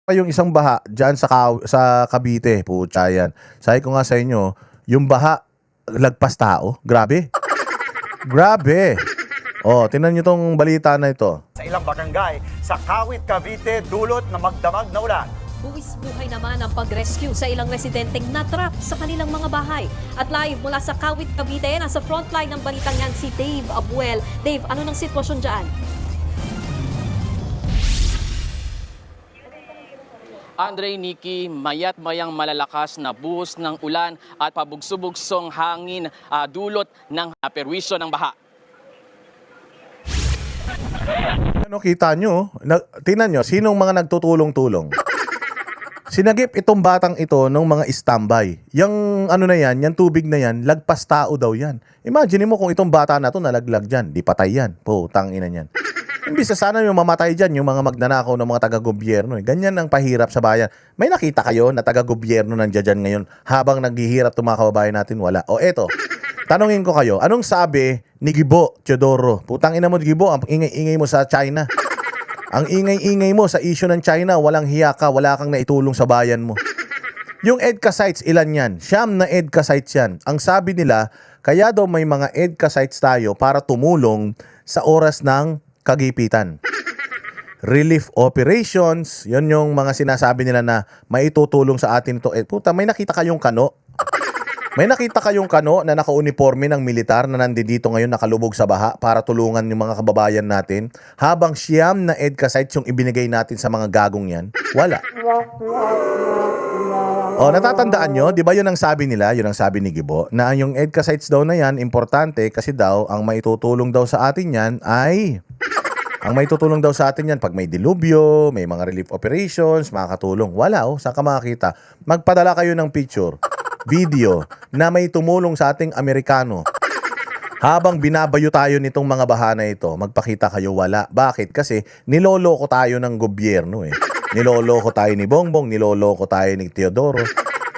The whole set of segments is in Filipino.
pa yung isang baha dyan sa Cavite, putya yan. Sabi ko nga sa inyo, yung baha, lagpas tao. Grabe. Grabe. Oh, tingnan nyo tong balita na ito. Sa ilang barangay sa Kawit, Cavite, dulot na magdamag na ulan. Buwis buhay naman ang pag-rescue sa ilang residenteng natrap sa kanilang mga bahay. At live mula sa Kawit, Cavite, nasa frontline ng balitang yan si Dave Abuel. Dave, ano ng sitwasyon dyan? Andre, Nikki, mayat-mayang malalakas na buhos ng ulan at pabugso-bugsong hangin dulot ng perwisyo ng baha. Ano kita nyo? Tingnan nyo, sinong mga nagtutulong-tulong? Sinagip itong batang ito ng mga standby. Yung ano na yan, yung tubig na yan, lagpas tao daw yan. Imagine mo kung itong bata na to nalaglag dyan, di patay yan. Putang ina yan. Imbis na sana yung mamatay dyan, yung mga magnanakaw ng mga taga-gobyerno. Ganyan ang pahirap sa bayan. May nakita kayo na taga-gobyerno nandiyan dyan ngayon habang naghihirap itong mga kababayan natin? Wala. O eto, tanungin ko kayo, anong sabi ni Gibo Teodoro? Putang ina mo, Gibo, ang ingay-ingay mo sa China. Ang ingay-ingay mo sa issue ng China, walang hiya ka, wala kang naitulong sa bayan mo. Yung EDCA sites, ilan yan? Siyam na EDCA sites yan. Ang sabi nila, kaya daw may mga EDCA sites tayo para tumulong sa oras ng kagipitan. Relief operations, yun yung mga sinasabi nila na maitutulong sa atin ito. Puta, may nakita kayong kano? May nakita kayong kano na naka-uniforme ng militar na nandito ngayon nakalubog sa baha para tulungan yung mga kababayan natin habang siyam na EDCA sites yung ibinigay natin sa mga gagong yan? Wala. O, natatandaan nyo, di ba yun ang sabi nila, yun ang sabi ni Gibo, na yung EDCA sites daw na yan, importante kasi daw, ang maitutulong daw sa atin yan ay... Ang may tutulong daw sa atin yan pag may dilubyo, may mga relief operations, makakatulong. Wala saan ka makakita? Magpadala kayo ng picture, video na may tumulong sa ating Amerikano. Habang binabayo tayo nitong mga bahana ito, magpakita kayo, wala. Bakit? Kasi niloloko tayo ng gobyerno eh. Niloloko tayo ni Bongbong, niloloko tayo ni Teodoro.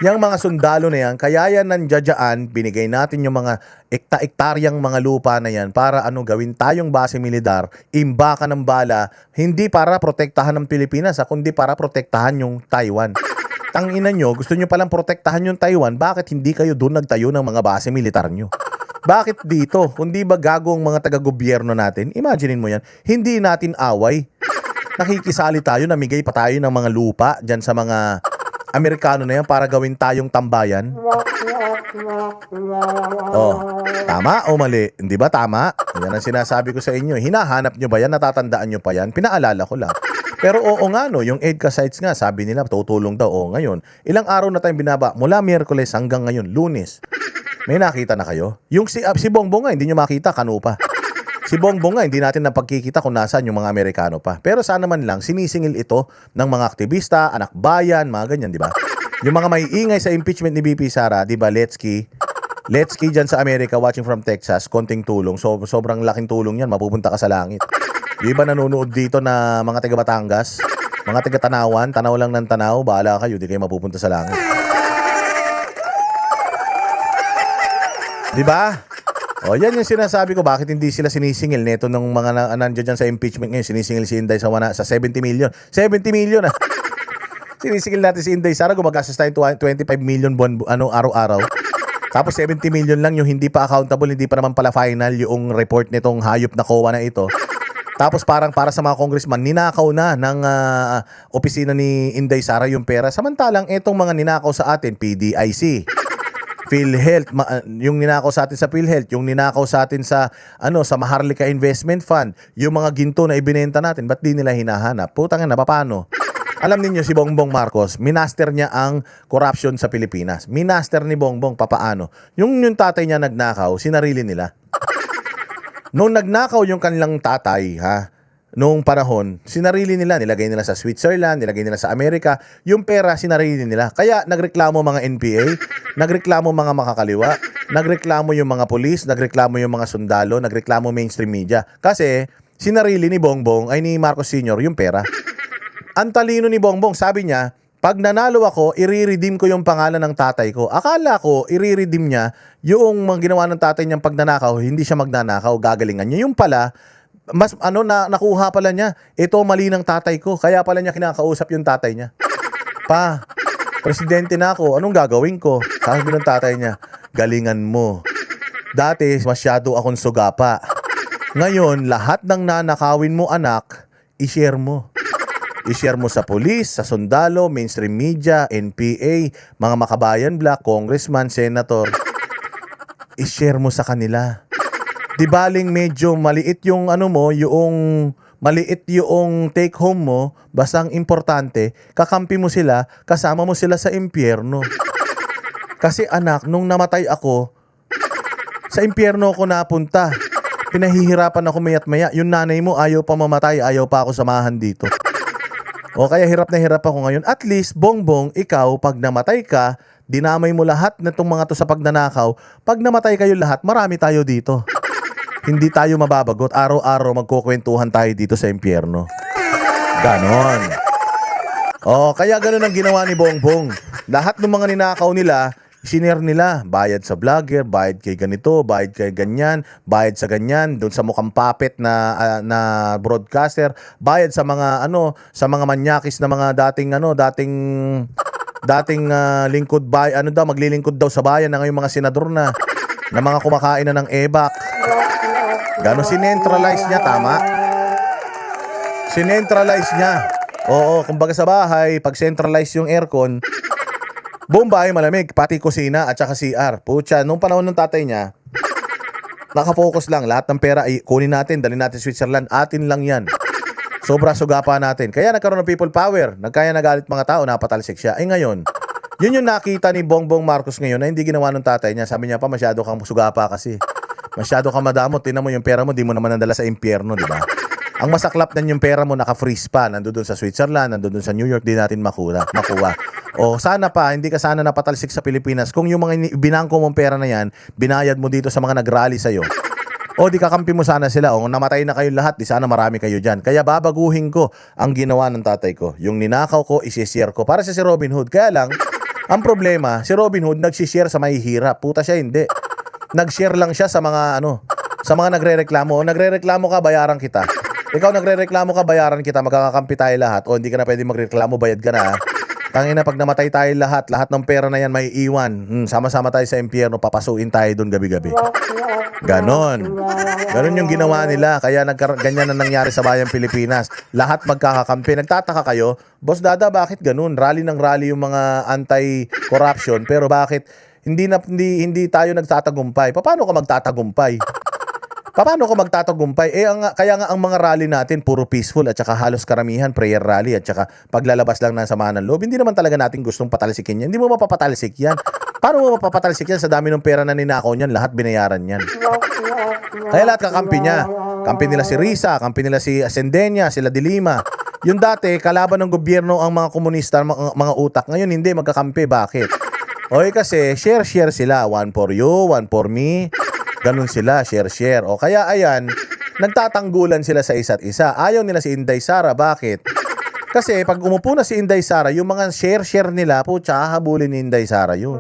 Yang mga sundalo na yan, kaya yan nandiyadyaan, binigay natin yung mga ekta-ektaryang mga lupa na yan para gawin tayong base militar, imbaka ng bala, hindi para protektahan ng Pilipinas, kundi para protektahan yung Taiwan. Tangina nyo, gusto nyo palang protektahan yung Taiwan, bakit hindi kayo doon nagtayo ng mga base militar nyo? Bakit dito? Kundi ba gagong mga taga-gobyerno natin? Imaginein mo yan, hindi natin away. Nakikisali tayo, namigay pa tayo ng mga lupa dyan sa mga Amerikano na yan para gawin tayong tambayan. Oh, tama o mali? Hindi ba tama? Yan ang sinasabi ko sa inyo. Hinahanap nyo ba yan? Natatandaan nyo pa yan? Pinaalala ko lang. Pero oo nga no, yung EDCA sites nga, sabi nila tutulong daw. Oo, ngayon, ilang araw na tayong binaba, mula Miyerkules hanggang ngayon, Lunes. May nakita na kayo? Yung si Bongbong nga, hindi nyo makita, kano pa. Si Bongbong nga, hindi natin napagkikita kung nasaan yung mga Amerikano pa. Pero sana man lang, sinisingil ito ng mga aktivista, anak bayan, mga ganyan, di ba? Yung mga may ingay sa impeachment ni BP Sara, di ba, Letsky dyan sa Amerika, watching from Texas, konting tulong. So, sobrang laking tulong yan, mapupunta ka sa langit. Yung iba nanonood dito na mga taga Batangas, mga taga Tanawan, tanaw lang ng tanaw, bahala kayo, di kayo mapupunta sa langit. Di ba? O, yan yung sinasabi ko, bakit hindi sila sinisingil neto ng mga nandiyan dyan sa impeachment ngayon, sinisingil si Inday sa 70 million. 70 million ah! Sinisingil natin si Inday Sara, gumagastos tayo 25 million buwan, araw-araw. Tapos 70 million lang yung hindi pa accountable, hindi pa naman pala final yung report nitong hayop na COA na ito. Tapos parang para sa mga congressman, ninakaw na ng opisina ni Inday Sara yung pera. Samantalang itong mga ninakaw sa atin, PDIC, PhilHealth, yung ninakaw sa atin sa PhilHealth, yung ninakaw sa atin sa sa Maharlika Investment Fund, yung mga ginto na ibinenta natin, ba't di nila hinahanap? Putang ina, paano? Alam niyo si Bongbong Marcos, minaster niya ang corruption sa Pilipinas. Minaster ni Bongbong, papaano? Yung tatay niya nagnakaw, sinarili nila. Nung nagnakaw yung kanilang tatay, noong panahon, sinarili nila, nilagay nila sa Switzerland, nilagay nila sa Amerika, yung pera sinarili nila. Kaya nagreklamo mga NPA, nagreklamo mga makakaliwa, nagreklamo yung mga pulis, nagreklamo yung mga sundalo, nagreklamo mainstream media. Kasi sinarili ni Bongbong, ay ni Marcos Sr. yung pera. Ang talino ni Bongbong, sabi niya, pag nanalo ako, i-redeem ko yung pangalan ng tatay ko. Akala ko, i-redeem niya yung mga ginawa ng tatay niyang pagnanakaw, hindi siya magnanakaw, gagalingan niya. Yung pala, mas nakuha pala niya, ito mali ng tatay ko, kaya pala niya kinakausap yung tatay niya. Pa, presidente na ako, anong gagawin ko? Sabi ng tatay niya, galingan mo. Dati, masyado akong sugapa. Ngayon, lahat ng nanakawin mo anak, i-share mo. I-share mo sa pulis, sa sundalo, mainstream media, NPA, mga makabayan black, congressman, senator. I-share mo sa kanila. Di baling medyo maliit yung maliit yung take home mo, basta ang importante, kakampi mo sila, kasama mo sila sa impyerno. Kasi anak, nung namatay ako, sa impyerno ako napunta. Pinahihirapan ako mayat maya. Yung nanay mo ayaw pa mamatay, ayaw pa ako samahan dito. O kaya hirap na hirap ako ngayon. At least, Bongbong, ikaw, pag namatay ka, dinamay mo lahat na itong mga to sa pagnanakaw. Pag namatay kayo lahat, marami tayo dito. Hindi tayo mababagot. Araw-araw magkukwentuhan tayo dito sa impyerno. Ganon. O, kaya ganon ang ginawa ni Bongbong. Lahat ng mga ninakaw nila, sinare nila, bayad sa vlogger, bayad kay ganito, bayad kay ganyan, bayad sa ganyan, doon sa mukhang puppet na broadcaster, bayad sa mga sa mga manyakis na mga dating lingkod maglilingkod daw sa bayan na ngayon mga senador na mga kumakain na ng ebak. Gano sinentralize niya, tama? Sinentralize niya. Oo, kumbaga sa bahay, pag centralize yung aircon, buong bahay malamig, pati kusina at saka CR. Pucha, nung panahon ng tatay niya, nakafocus lang. Lahat ng pera, kunin natin, dalhin natin Switzerland. Atin lang yan. Sobra sugapa natin. Kaya nagkaroon ng people power. Kaya nagalit mga tao, napatalsik siya. Ngayon, yun yung nakita ni Bongbong Marcos ngayon na hindi ginawa ng tatay niya. Sabi niya pa, masyado kang sugapa kasi. Masyado kang madamot. Tingnan mo yung pera mo, di mo naman nadala sa impyerno, di ba? Ang masaklap na yung pera mo, naka-freeze pa. Nandoon sa Switzerland, nandoon sa New York, di natin makuha. O sana pa, hindi ka sana napatalsik sa Pilipinas. Kung yung mga binangko mong pera na yan, binayad mo dito sa mga nag-rally sa'yo. O di kakampi mo sana sila. O namatay na kayo lahat, di sana marami kayo dyan. Kaya babaguhin ko ang ginawa ng tatay ko. Yung ninakaw ko, isi-share ko. Para sa si Robin Hood. Kaya lang, ang problema, si Robin Hood nag-share sa mahihirap. Puta siya, hindi. Nag-share lang siya sa mga sa mga nagrereklamo. O nagrereklamo ka, bayaran kita. Ikaw nagrereklamo ka, bayaran kita, magkakakampi tayo lahat. O hindi ka na pwede magreklamo, bayad ka na. Tangina, pag namatay tayo lahat ng pera na yan may iwan. Sama-sama tayo sa impyerno, papasuin tayo doon gabi-gabi. Ganon. Ganon yung ginawa nila. Kaya ganyan na nangyari sa bayang Pilipinas. Lahat magkakakampi. Nagtataka kayo, Boss Dada, bakit ganon? Rally ng rally yung mga anti-corruption, pero bakit hindi tayo nagtatagumpay? Paano ka magtatagumpay? Paano ko magtatagumpay? Kaya nga ang mga rally natin puro peaceful at saka halos karamihan prayer rally at saka paglalabas lang ng sama ng loob. Hindi naman talaga natin gustong patalsikin yan. Hindi mo mapapatalsik yan. Paano mo mapapatalsik yan sa dami ng pera na ninakaw niyan? Lahat binayaran yan. Kaya lahat kakampi niya. Kampi nila si Risa, kampi nila si Ascendenia, sila Dilima. Yung dati, kalaban ng gobyerno ang mga komunista, mga utak. Ngayon hindi, magkakampi. Bakit? Kasi share sila. One for you, one for me. Ganun sila, share. O kaya ayan, nagtatanggulan sila sa isa't isa. Ayaw nila si Inday Sara. Bakit? Kasi pag umupo na si Inday Sara, yung mga share nila, putya, habulin ni Inday Sara yun.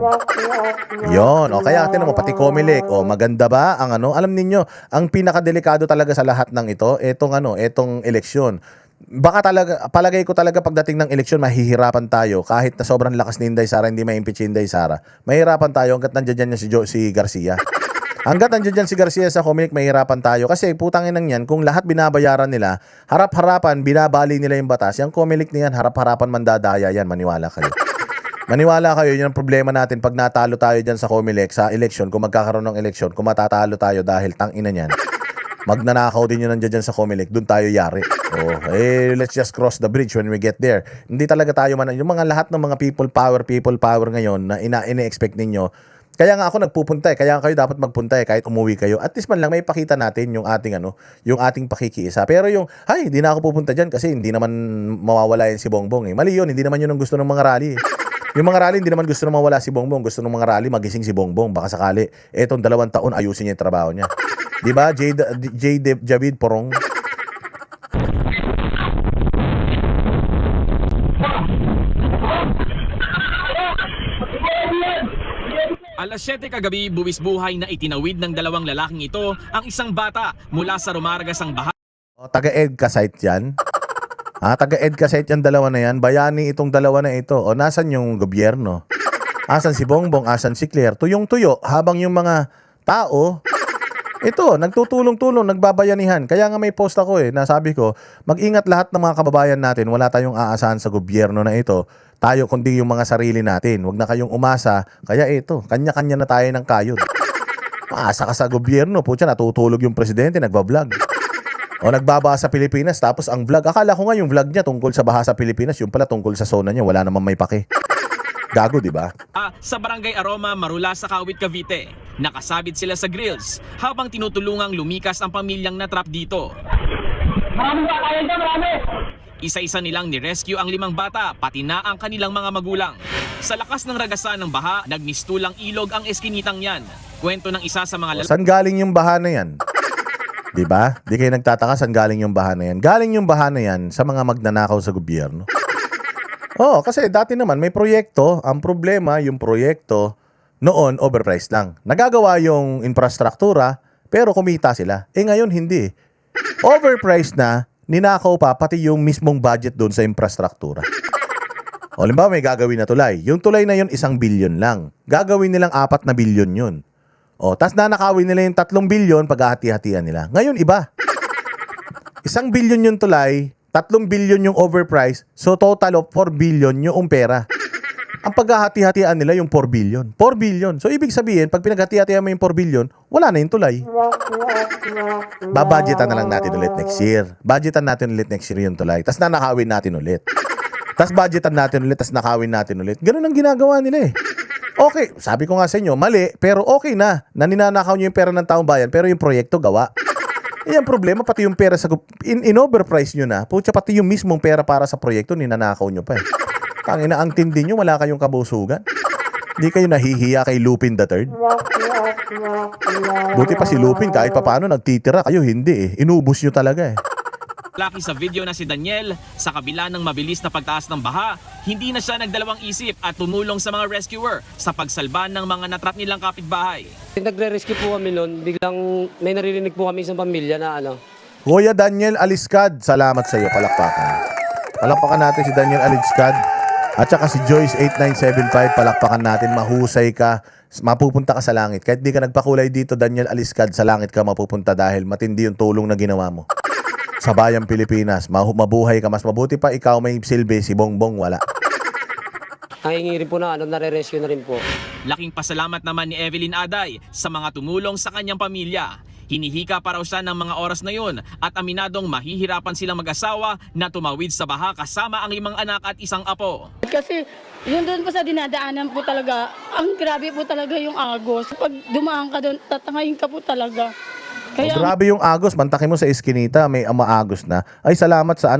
Yon. O kaya tinan mo, pati Comelec. O maganda ba ang alam ninyo, ang pinakadelikado talaga sa lahat ng ito, etong eleksyon. Baka talaga, palagay ko talaga pagdating ng eleksyon, mahihirapan tayo. Kahit na sobrang lakas ni Inday Sara, hindi ma-impeach si Inday Sara. Mahihirapan tayo hanggat nandiyan niya si Garcia. Hanggat nandiyan dyan si Garcia sa Comelec, mahihirapan tayo. Kasi putangin nang yan, kung lahat binabayaran nila, harap-harapan, binabali nila yung batas. Yung Comelec na yan, harap-harapan mandadaya yan. Maniwala kayo. Maniwala kayo, yun ang problema natin pag natalo tayo dyan sa Comelec, sa eleksyon, kung magkakaroon ng eleksyon, kung matatalo tayo dahil tangina niyan, magnanakaw din yun nandiyan dyan sa Comelec, dun tayo yari. Let's just cross the bridge when we get there. Hindi talaga tayo yung mga lahat ng mga people power ngayon na ine-expect ninyo. Kaya nga ako nagpupunta kaya kayo dapat magpunta kahit umuwi kayo. At least man lang may pakita natin yung ating yung ating pakikiisa. Pero di na ako pupunta diyan kasi hindi naman mawawala yan si Bongbong. Mali yun, hindi naman yun ang gusto ng mga rally. Yung mga rally hindi naman gusto na mawala si Bongbong. Gusto ng mga rally magising si Bongbong. Baka sakali etong 2 taon ayusin niya yung trabaho niya. 'Di ba? Javid Porong. Alas 7 kagabi, buwis buhay na itinawid ng 2 lalaking ito ang isang bata mula sa Romargas ang bahay. Taga-EDCA site yan. Taga EDCA yung dalawa na yan. Bayani itong dalawa na ito. O nasan yung gobyerno? Asan si Bongbong? Asan si Claire? Tuyong-tuyo habang yung mga tao, ito, nagtutulong-tulong, nagbabayanihan. Kaya nga may post ako nasabi ko, mag-ingat lahat ng mga kababayan natin. Wala tayong aasahan sa gobyerno na ito. Tayo kundi yung mga sarili natin. Huwag na kayong umasa. Kaya ito, kanya-kanya na tayo ng kayod. Maasa ka sa gobyerno. Putya, natutulog yung presidente, nagbablog. O nagbabaha sa Pilipinas, tapos ang vlog, akala ko nga yung vlog niya tungkol sa baha sa Pilipinas, yung pala tungkol sa zona niya, wala naman may pake. Gago, di ba? Sa Barangay Aroma, Marula sa Kawit, Cavite, nakasabit sila sa grills habang tinutulungang lumikas ang pamilyang natrap dito. Isa-isa nilang ni-rescue ang 5 bata, pati na ang kanilang mga magulang. Sa lakas ng ragasan ng baha, nagmistulang ilog ang eskinitang yan. Kwento ng isa sa mga lalaki. Saan galing yung baha na yan? Di ba? Di kayo nagtataka saan galing yung baha na yan. Galing yung baha na yan sa mga magnanakaw sa gobyerno. Kasi dati naman may proyekto. Ang problema, yung proyekto noon overpriced lang. Nagagawa yung infrastruktura pero kumita sila. Ngayon hindi. Overpriced na, ninakaw pa pati yung mismong budget doon sa infrastruktura. Halimbawa may gagawin na tulay. Yung tulay na yun 1 billion lang. Gagawin nilang 4 na billion yun. Tas nanakawin nila yung 3 billion paghahati-hatian nila. Ngayon iba. 1 billion yung tulay, 3 billion yung overprice, so total of 4 billion yung pera. Ang paghahati-hatian nila yung 4 billion. 4 billion. So ibig sabihin, pag pinaghati-hatian mo yung 4 billion, wala na yung tulay. Babudgetan na lang natin ulit next year. Budgetan natin ulit next year yung tulay. Tapos nanakawin natin ulit. Tapos budgetan natin ulit, tapos nakawin natin ulit. Ganun ang ginagawa nila Okay, sabi ko nga sa inyo, mali, pero okay na. Naninanakaw nyo yung pera ng taong bayan, pero yung proyekto gawa. Yung problema, pati yung pera sa in-overprice nyo na, putya, pati yung mismong pera para sa proyekto, ninanakaw nyo pa Tangina, ang tindi nyo, wala kayong kabusugan. Hindi kayo nahihiya kay Lupin III. Buti pa si Lupin, kahit pa paano nagtitira, kayo hindi Inubos nyo talaga Laki sa video na si Daniel, sa kabila ng mabilis na pagtaas ng baha, hindi na siya nagdalawang isip at tumulong sa mga rescuer sa pagsalba ng mga natrap nilang kapitbahay. Nagre-rescue po kami noon, biglang may naririnig po kami isang pamilya na Kuya Daniel Aliscad, salamat sa iyo, palakpakan. Palakpakan natin si Daniel Aliscad. At saka si Joyce 8975, palakpakan natin, mahusay ka, mapupunta ka sa langit. Kahit di ka nagpakulay dito, Daniel Aliscad, sa langit ka mapupunta dahil matindi yung tulong na ginawa mo. Sa bayang Pilipinas, mabuhay ka, mas mabuti pa ikaw may silbi, si Bongbong wala. Ang hingi rin po na nare-rescue na rin po. Laking pasalamat naman ni Evelyn Aday sa mga tumulong sa kanyang pamilya. Hinihika pa raw siya ng mga oras na yun at aminadong mahihirapan silang mag-asawa na tumawid sa baha kasama ang 5 anak at 1 apo. Kasi yun doon po sa dinadaanan po talaga, ang grabe po talaga yung agos. Pag dumaan ka doon, tatangayin ka po talaga. Kaya, Grabe yung agos, mantakin mo sa iskinita, may maagos na. Ay, salamat sa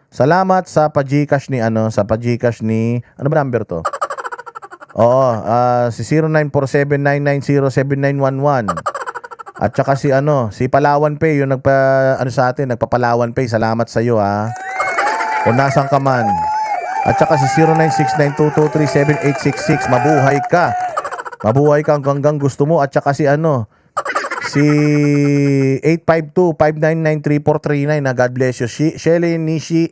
salamat sa pa-Gcash ni sa pa-Gcash ni, ano ba number to? Si 0947-990-7911. At saka si si Palawan Pay, yung sa atin, nagpapalawan Pay. Salamat sa iyo Kung nasan ka man. At saka si 0969-223-7866. Mabuhay ka. Mabuhay ka hanggang gusto mo. At saka si si 852-599-3439 na God bless you. Shelly Nishi,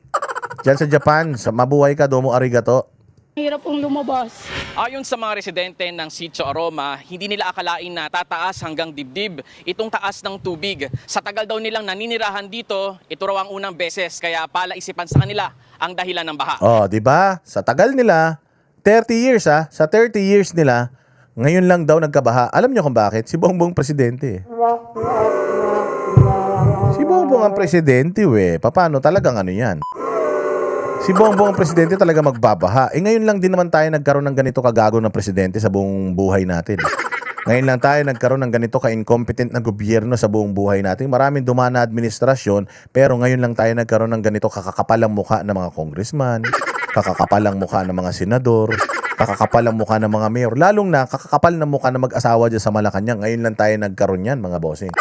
dyan sa Japan. Mabuhay ka, domo arigato. hirap pong lumabas. Ayon sa mga residente ng Sitio Aroma, hindi nila akalain na tataas hanggang dibdib itong taas ng tubig. Sa tagal daw nilang naninirahan dito, ito raw ang unang beses kaya palaisipan sa kanila ang dahilan ng baha. Di ba? Sa tagal nila, 30 years Sa 30 years nila, ngayon lang daw nagkabaha. Alam niyo kung bakit? Si Bongbong presidente. Si Bongbong ang presidente Paano talagang yan? Si Bongbong ang presidente talaga magbabaha. Ngayon lang din naman tayo nagkaroon ng ganito kagago ng presidente sa buong buhay natin. Ngayon lang tayo nagkaroon ng ganito ka-incompetent na gobyerno sa buong buhay natin. Maraming dumaan na administrasyon, pero ngayon lang tayo nagkaroon ng ganito kakakapalang mukha ng mga congressman, kakakapalang mukha ng mga senador, kakakapalang mukha ng mga mayor, lalong na kakakapal na mukha ng mag-asawa dyan sa Malacanang. Ngayon lang tayo nagkaroon yan, mga bossing.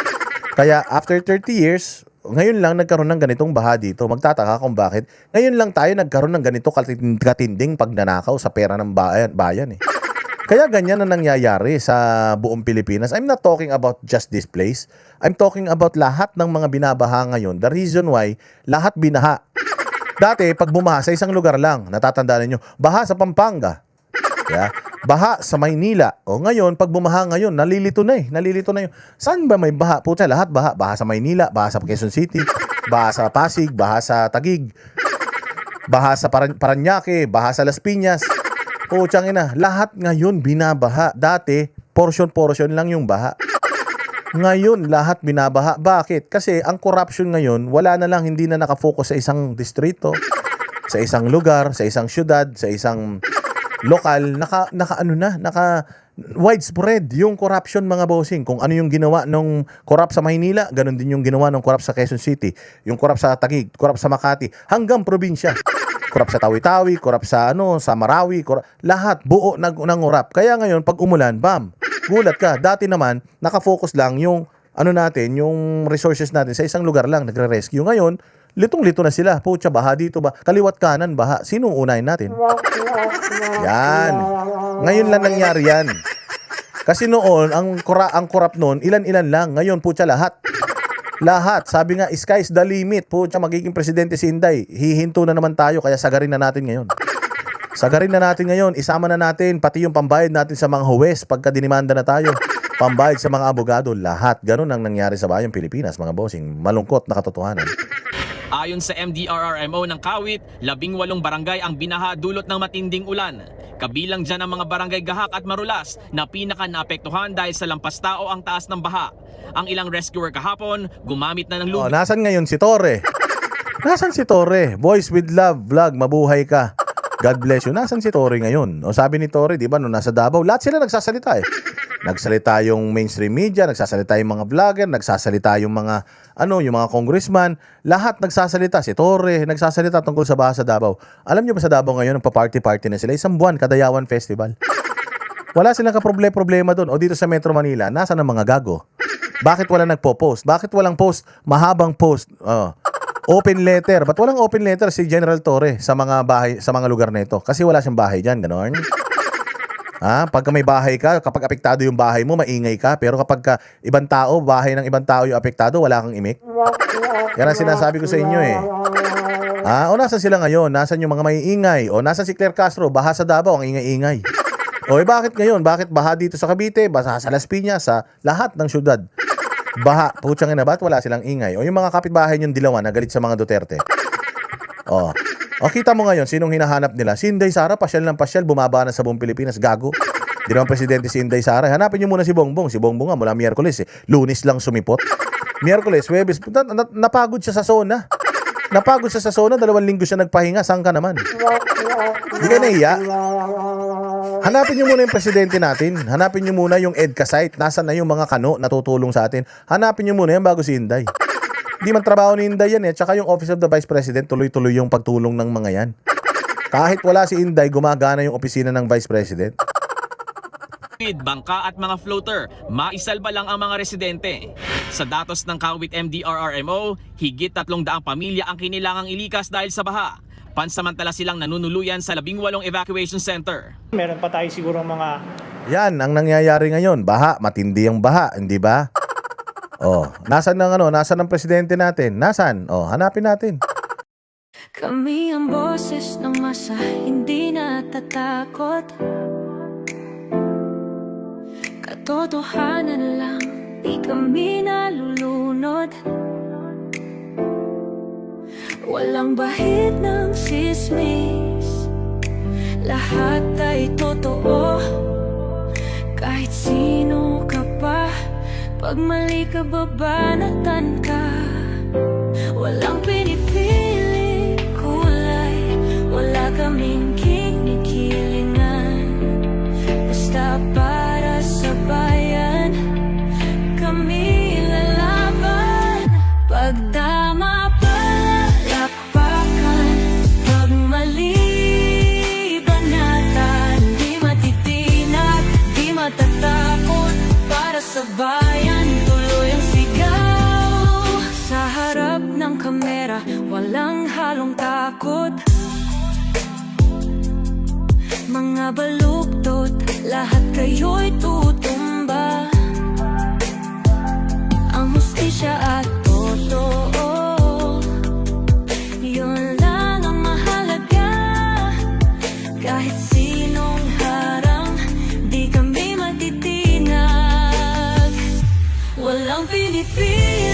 Kaya after 30 years, ngayon lang nagkaroon ng ganitong baha dito. Magtataka kung bakit. Ngayon lang tayo nagkaroon ng ganito katinding pagnanakaw sa pera ng bayan Kaya ganyan na nangyayari sa buong Pilipinas. I'm not talking about just this place. I'm talking about lahat ng mga binabaha ngayon. The reason why lahat binaha. Dati, pag bumaha sa isang lugar lang, natatandaan ninyo, baha sa Pampanga. Yeah. Baha sa Maynila. O ngayon, pag bumaha ngayon, nalilito na eh. Nalilito na yun. Saan ba may baha? Puta, lahat baha. Baha sa Maynila, baha sa Quezon City, baha sa Pasig, baha sa Taguig, baha sa Paranaque, baha sa Las Piñas. Putsang ina, lahat ngayon binabaha. Dati, portion-portion lang yung baha. Ngayon, lahat binabaha. Bakit? Kasi ang corruption ngayon, wala na lang, hindi na nakafocus sa isang distrito, sa isang lugar, sa isang syudad, sa isang lokal, naka widespread yung corruption, mga bossing. Kung ano yung ginawa nung corrupt sa Maynila, ganun din yung ginawa nung corrupt sa Quezon City, yung corrupt sa Taguig, corrupt sa Makati, hanggang probinsya. Corrupt sa Tawi-Tawi, corrupt sa sa Marawi, lahat buo nang-urap. Kaya ngayon pag umulan, bam, gulat ka. Dati naman nakafocus lang yung natin, yung resources natin sa isang lugar lang, nagre-rescue. Ngayon, litong-lito na sila. Pucha, baha dito ba? Kaliwat kanan, baha. Sino unahin natin? Yan. Ngayon lang nangyari yan. Kasi noon, ang corrupt noon, ilan-ilan lang. Ngayon, pucha, lahat. Lahat. Sabi nga, sky's the limit. Pucha, magiging presidente si Inday. Hihinto na naman tayo, kaya sagarin na natin ngayon. Sagarin na natin ngayon. Isama na natin, pati yung pambayad natin sa mga huwes pagka dinimanda na tayo. Pambayad sa mga abogado. Lahat. Ganun ang nangyari sa bayang Pilipinas, mga bossing. Malungkot na katotohanan. Ayon sa MDRRMO ng Kawit, 18 barangay ang binaha dulot ng matinding ulan. Kabilang dyan ang mga barangay Gahak at Marulas na pinaka-naapektuhan dahil sa lampas tao ang taas ng baha. Ang ilang rescuer kahapon, gumamit na ng Oh, nasan ngayon si Torre? Nasan si Torre? Voice with Love Vlog, mabuhay ka. God bless you. Nasan si Torre ngayon? O sabi ni Torre, di ba, nung nasa Davao, lahat sila nagsasalita eh. Nagsalita yung mainstream media, nagsasalita yung mga vlogger, nagsasalita yung mga yung mga congressman, lahat nagsasalita. Si Torre nagsasalita tungkol sa baha sa Davao. Alam niyo ba sa Davao ngayon, nagpa-party-party na sila, isang buwan Kadayawan Festival. Wala silang problema doon. O dito sa Metro Manila, nasa ng mga gago? Bakit wala nagpo-post? Bakit walang post? Mahabang post. Open letter. Ba't walang open letter si General Torre sa mga bahay, sa mga lugar na ito? Kasi wala siyang bahay diyan, ganoon. Pagka may bahay ka, kapag apektado yung bahay mo, maingay ka. Pero kapag ibang tao, bahay ng ibang tao yung apektado, wala kang imik. Yan ang sinasabi ko sa inyo eh. O nasan sila ngayon? Nasan yung mga maiingay? O nasan si Claire Castro? Baha sa Davao, ang ingay-ingay. O bakit ngayon? Bakit baha dito sa Cavite? Baha sa Las Piñas, sa lahat ng syudad? Baha. Putsang ina, ba't wala silang ingay? O yung mga kapitbahay niyong Dilawan na galit sa mga Duterte. O kita mo ngayon, sinong hinahanap nila? Si Inday Sara, pasyal ng pasyal, bumaba na sa buong Pilipinas, gago. Di naman presidente si Inday Sara. Hanapin niyo muna si Bongbong. Si Bongbong nga mula Miyerkules eh. Lunes lang sumipot. Miyerkules, Huwebes, napagod siya sa zona. Napagod siya sa zona, 2 linggo siya nagpahinga. Saan ka naman? Di ka nahiya? Hanapin niyo muna yung presidente natin. Hanapin niyo muna yung EDCA site. Nasaan na yung mga kano na tutulong sa atin? Hanapin niyo muna yan bago si Inday. Hindi man trabaho ni Inday yan eh. Tsaka yung Office of the Vice President, tuloy-tuloy yung pagtulong ng mga yan. Kahit wala si Inday, gumagana yung opisina ng Vice President. Bangka at mga floater, maisalba lang ang mga residente. Sa datos ng Kawit MDRRMO, higit 300 pamilya ang kinilangang ilikas dahil sa baha. Pansamantala silang nanunuluyan sa 18 evacuation center. Meron pa tayo siguro mga... Yan ang nangyayari ngayon. Baha, matindi ang baha, hindi ba? Nasan ang presidente natin? Nasan? Hanapin natin. Kami ang boses ng masa, hindi natatakot. Katotohanan lang, di kami nalulunod. Walang bahid ng sismis, lahat ay totoo. Kahit sino ka pa, pag mali ka babanatan ka. Walang pinipiling kulay, wala kaming kinikilingan. Basta para sa bayan, kami lalaban. Pagdama palakpakan, pag mali banatan. Di matitinag, di matatakot. Para sa bayan, tuloy ang sigaw. Sa harap ng kamera, walang halong takot. Mga baluktot, lahat kayo'y tutumba. Ang hustisya at totoo, yun lang ang Kahit sinong harang, di kami matitinag. Walang Pilipinas